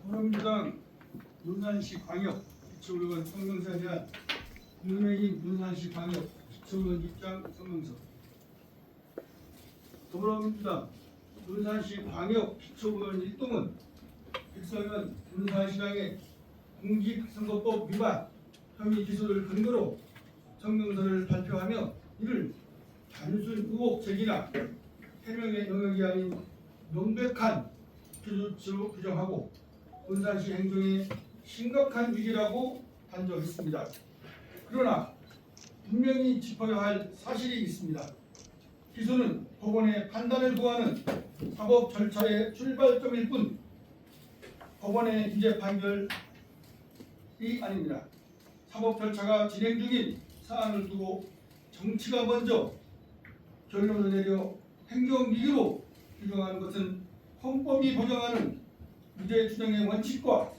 더불어민주당 논산시 광역 기초의원 성명서에 대한 국민의힘 논산시 광역 기초의원 입장 성명서. 더불어민주당 논산시 광역 기초의원 일동은 백성현 논산시장의 공직선거법 위반 혐의 기소를 근거로 성명서를 발표하며 이를 단순 의혹 제기나 해명의 영역이 아닌 명백한 주주로 규정하고 논산시 행정의 심각한 위기라고 단정했습니다. 그러나 분명히 짚어야 할 사실이 있습니다. 기소는 법원의 판단을 구하는 사법 절차의 출발점일 뿐 법원의 유죄 판결이 아닙니다. 사법 절차가 진행 중인 사안을 두고 정치가 먼저 결론을 내려 행정위기로 규정하는 것은 헌법이 보장하는 유죄 추정의 원칙과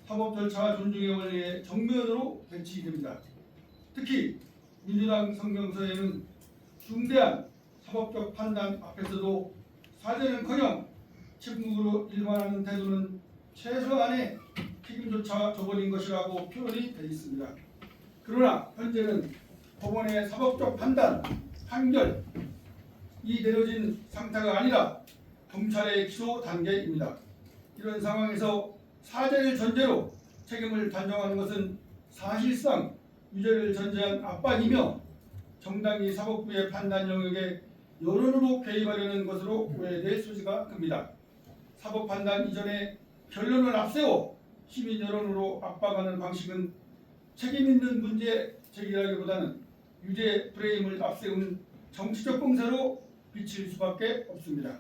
사법 절차 존중의 원리에 정면으로 배치됩니다. 특히 민주당 성명서에는 중대한 사법적 판단 앞에서도 사죄는커녕 침묵으로 일관하는 태도는 최소한의 책임조차 져버린 것이라고 표현이 되어 있습니다. 그러나 현재는 법원의 사법적 판단, 판결이 내려진 상태가 아니라 검찰의 기소 단계입니다. 이런 상황에서 사죄를 전제로 책임을 단정하는 것은 사실상 유죄를 전제한 압박이며 정당이 사법부의 판단 영역에 여론으로 개입하려는 것으로 오해될 소지가 큽니다. 사법 판단 이전에 결론을 앞세워 시민 여론으로 압박하는 방식은 책임 있는 문제 제기라기보다는 유죄 프레임을 앞세운 정치적 공세로 비칠 수밖에 없습니다.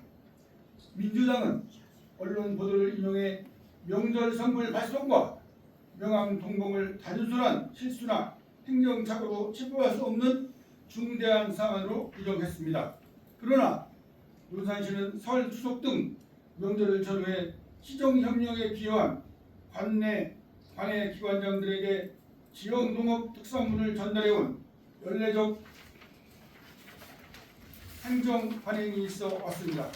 민주당은 언론 보도를 인용해 명절 선물 발송과 명함 동봉을 단순한 실수나 행정착오로 치부할 수 없는 중대한 사안으로 규정했습니다. 그러나 논산시는 설, 추석 등 명절을 전후해 시정협력에 기여한 관내 기관장들에게 지역 농업 특산물을 전달해온 연례적 행정 관행이 있어 왔습니다.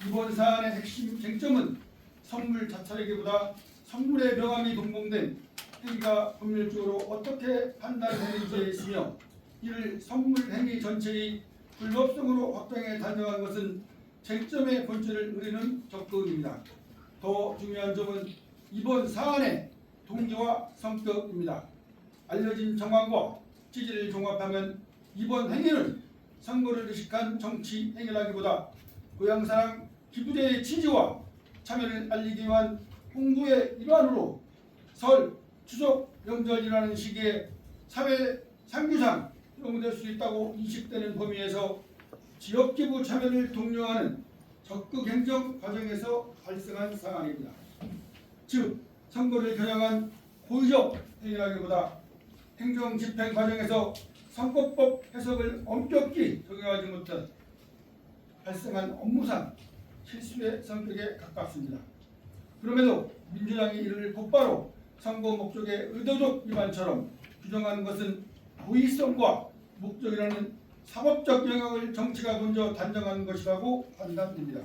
이번 사안의 핵심 쟁점은 선물 자찰에게보다 선물의 명함이 동봉된 행위가 법률적으로 어떻게 판단되는지에 있으며 이를 선물 행위 전체의 불법성으로 확정해 단정한 것은 쟁점의 본질을 노리는 접근입니다. 더 중요한 점은 이번 사안의 동기와 성격입니다. 알려진 정황과 취지를 종합하면 이번 행위는 선거를 의식한 정치 행위라기보다 고향사랑 기부제의 취지와 참여를 알리기 위한 홍보의 일환으로 설, 추석, 명절이라는 시기에 사회 상규상 활용될 수 있다고 인식되는 범위에서 지역기부 참여를 독려하는 적극 행정 과정에서 발생한 사안입니다. 즉, 선거를 겨냥한 고의적 행위라기보다 행정 집행 과정에서 선거법 해석을 엄격히 적용하지 못한 발생한 업무상 실수의 성격에 가깝습니다. 그럼에도 민주당이 이를 곧바로 선거 목적의 의도적 위반처럼 규정하는 것은 고의성과 목적이라는 사법적 영역을 정치가 먼저 단정하는 것이라고 판단됩니다.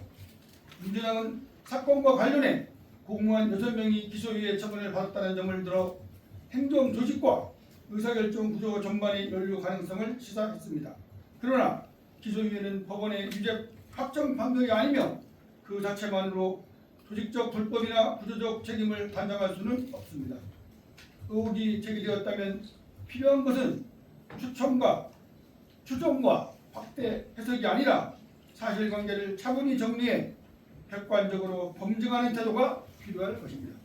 민주당은 사건과 관련해 공무원 6명이 기소유예 처분을 받았다는 점을 들어 행정 조직과 의사결정 구조 전반의 연루 가능성을 시사했습니다. 그러나 기소유예는 법원의 유죄 확정 판결이 아니며 그 자체만으로 조직적 불법이나 구조적 책임을 단정할 수는 없습니다. 의혹이 제기되었다면 필요한 것은 추정과 확대 해석이 아니라 사실관계를 차분히 정리해 객관적으로 검증하는 태도가 필요할 것입니다.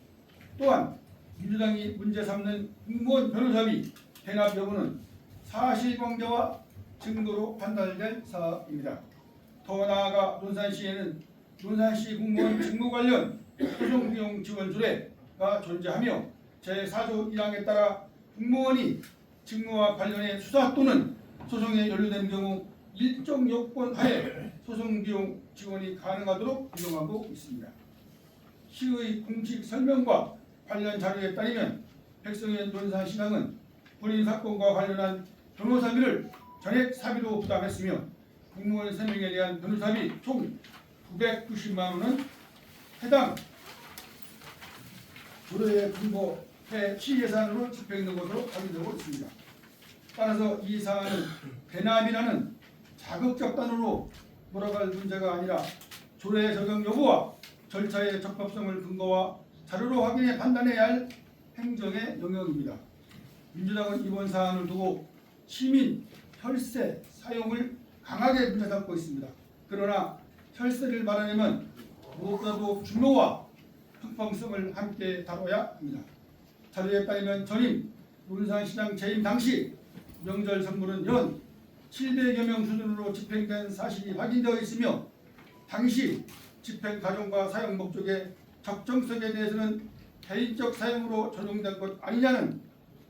또한 민주당이 문제 삼는 공무원 변호사비 대납 여부는 사실관계와 증거로 판단될 사항입니다. 더 나아가 논산시에는 논산시 공무원 직무 관련 소송비용 지원 조례가 존재하며 제4조 1항에 따라 공무원이 직무와 관련해 수사 또는 소송에 연루된 경우 일정 요건 하에 소송비용 지원이 가능하도록 규정하고 있습니다. 시의 공식 설명과 관련 자료에 따르면 백성현 논산시장은 본인 사건과 관련한 변호사비를 전액 사비로 부담했으며 공무원 3명에 대한 변호사비 총 990만 원은 해당 조례에 근거해 시예산으로 집행된 것으로 확인되고 있습니다. 따라서 이 사안은 대납이라는 자극적단으로 몰아갈 문제가 아니라 조례 적용 여부와 절차의 적법성을 근거와 자료로 확인해 판단해야 할 행정의 영역입니다. 민주당은 이번 사안을 두고 시민 혈세 사용을 강하게 문제 삼고 있습니다. 그러나 혈세를 말하려면 무엇보다도 규모와 형평성을 함께 다뤄야 합니다. 자료에 따르면 전임 논산시장 재임 당시 명절 선물은 연 700여 명 수준으로 집행된 사실이 확인되어 있으며 당시 집행 가정과 사용 목적의 적정성에 대해서는 개인적 사용으로 전용된 것 아니냐는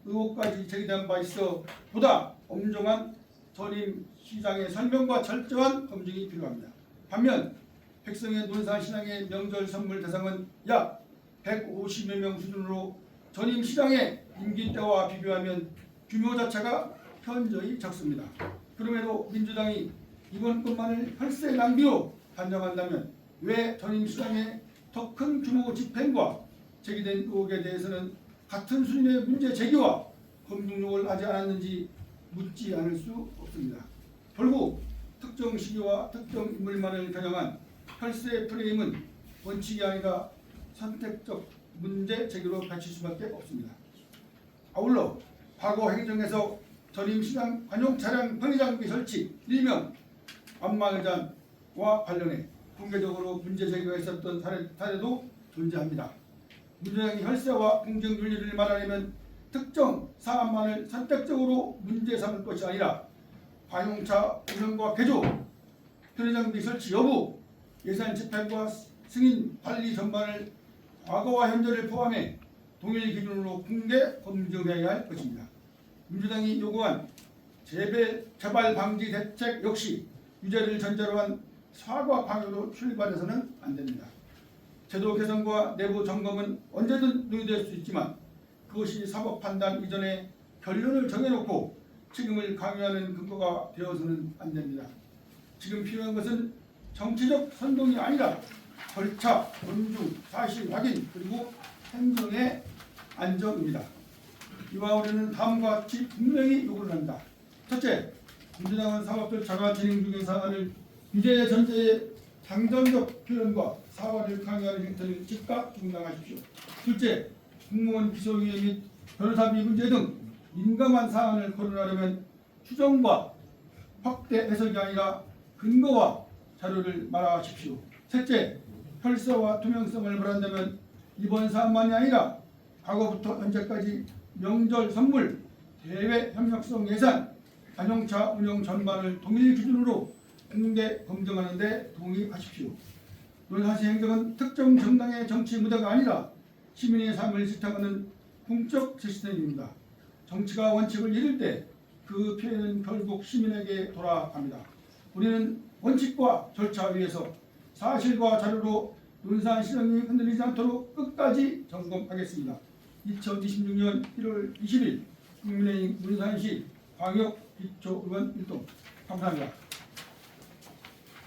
의혹까지 제기된 바 있어 보다 엄정한 전임 시장의 설명과 철저한 검증이 필요합니다. 반면 백성의 논산시장의 명절 선물 대상은 약 150여 명 수준으로 전임 시장의 임기 때와 비교하면 규모 자체가 현저히 적습니다. 그럼에도 민주당이 이번 것만을 혈세 낭비로 단정한다면 왜 전임 시장의 더 큰 규모 집행과 제기된 의혹에 대해서는 같은 수준의 문제 제기와 검증력을 하지 않았는지 묻지 않을 수 없습니다. 결국 특정 시기와 특정 인물만을 겨냥한 혈세 프레임은 원칙이 아니라 선택적 문제 제기로 펼칠 수밖에 없습니다. 아울러 과거 행정에서 전임시장 관용 차량 편의장비 설치 일명 안마의자와 관련해 공개적으로 문제 제기가 있었던 사례도 존재합니다. 민주당이 혈세와 공정윤리를 말하려면 특정 사안만을 선택적으로 문제 삼을 것이 아니라 관용차 운영과 개조, 편의장비 설치 여부, 예산 집행과 승인 관리 전반을 과거와 현재를 포함해 동일 기준으로 공개 검증해야 할 것입니다. 민주당이 요구한 재발 방지 대책 역시 유죄를 전제로 한 사과 방향으로 출발해서는 안 됩니다. 제도 개선과 내부 점검은 언제든 논의될 수 있지만 그것이 사법 판단 이전에 결론을 정해놓고 책임을 강요하는 근거가 되어서는 안 됩니다. 지금 필요한 것은 정치적 선동이 아니라 절차, 존중, 사실 확인 그리고 행정의 안정입니다. 이와 우리는 다음과 같이 분명히 요구를 합니다. 첫째, 민주당은 사법 절차가 진행 중인 사안을 유죄 전제의 당정적 표현과 사과를 강요하는 행태를 즉각 중단하십시오. 둘째, 공무원 기소유예 및 변호사비 문제 등 민감한 사안을 거론하려면 추정과 확대 해석이 아니라 근거와 자료를 말하십시오. 셋째, 혈세와 투명성을 말한다면 이번 사안만이 아니라 과거부터 현재까지 명절 선물, 대외 협력성 예산, 관용차 운영 전반을 동일 기준으로 공개 검증하는 데 동의하십시오. 논산시 행정은 특정 정당의 정치 무대가 아니라 시민의 삶을 지탱하는 공적 시스템입니다. 정치가 원칙을 잃을 때 그 피해는 결국 시민에게 돌아갑니다. 우리는 원칙과 절차 위에서 사실과 자료로 논산시장이 흔들리지 않도록 끝까지 점검하겠습니다. 2026년 1월 20일 국민의힘 논산시 광역기초의원 일동 감사합니다.